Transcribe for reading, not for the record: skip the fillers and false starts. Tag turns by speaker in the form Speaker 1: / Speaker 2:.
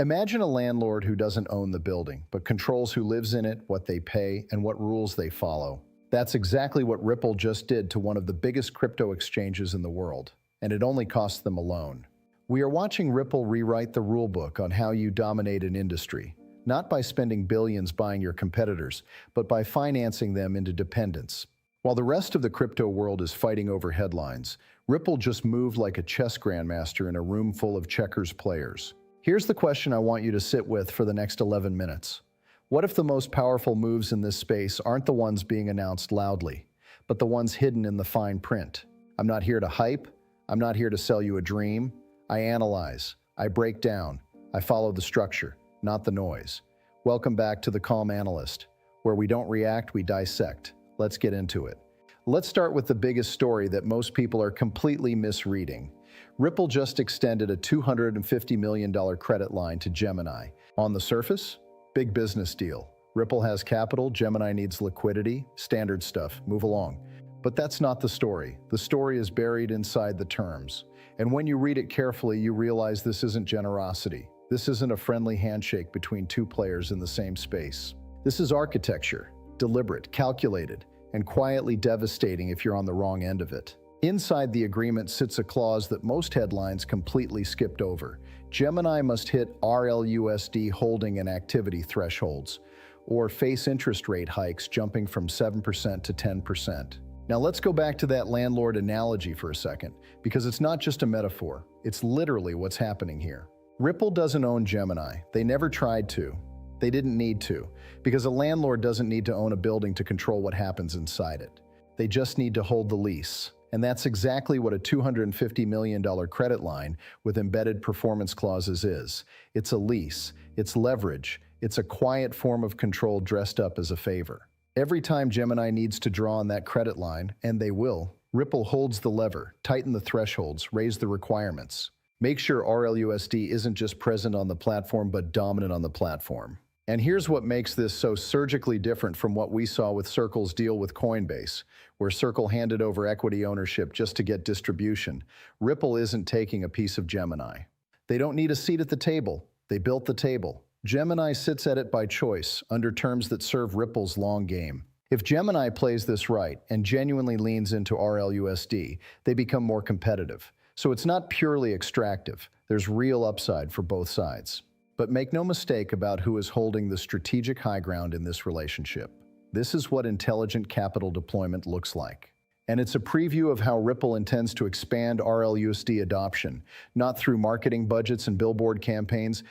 Speaker 1: Imagine a landlord who doesn't own the building, but controls who lives in it, what they pay, and what rules they follow. That's exactly what Ripple just did to one of the biggest crypto exchanges in the world, and it only cost them a loan. We are watching Ripple rewrite the rulebook on how you dominate an industry, not by spending billions buying your competitors, but by financing them into dependence. While the rest of the crypto world is fighting over headlines, Ripple just moved like a chess grandmaster in a room full of checkers players. Here's the question I want you to sit with for the next 11 minutes. What if the most powerful moves in this space aren't the ones being announced loudly, but the ones hidden in the fine print? I'm not here to hype. I'm not here to sell you a dream. I analyze. I break down. I follow the structure, not the noise. Welcome back to The Calm Analyst, where we don't react, we dissect. Let's get into it. Let's start with the biggest story that most people are completely misreading. Ripple just extended a $250 million credit line to Gemini. On the surface, big business deal. Ripple has capital, Gemini needs liquidity, standard stuff, move along. But that's not the story. The story is buried inside the terms. And when you read it carefully, you realize this isn't generosity. This isn't a friendly handshake between two players in the same space. This is architecture, deliberate, calculated, and quietly devastating if you're on the wrong end of it. Inside the agreement sits a clause that most headlines completely skipped over. Gemini must hit RLUSD holding and activity thresholds, or face interest rate hikes jumping from 7% to 10%. Now let's go back to that landlord analogy for a second, because it's not just a metaphor, it's literally what's happening here. Ripple doesn't own Gemini. They never tried to. They didn't need to, because a landlord doesn't need to own a building to control what happens inside it. They just need to hold the lease. And that's exactly what a $250 million credit line with embedded performance clauses is. It's a lease, it's leverage, it's a quiet form of control dressed up as a favor. Every time Gemini needs to draw on that credit line, and they will, Ripple holds the lever, tighten the thresholds, raise the requirements. Make sure RLUSD isn't just present on the platform, but dominant on the platform. And here's what makes this so surgically different from what we saw with Circle's deal with Coinbase, where Circle handed over equity ownership just to get distribution. Ripple isn't taking a piece of Gemini. They don't need a seat at the table. They built the table. Gemini sits at it by choice, under terms that serve Ripple's long game. If Gemini plays this right and genuinely leans into RLUSD, they become more competitive. So it's not purely extractive. There's real upside for both sides. But make no mistake about who is holding the strategic high ground in this relationship. This is what intelligent capital deployment looks like. And it's a preview of how Ripple intends to expand RLUSD adoption, not through marketing budgets and billboard campaigns,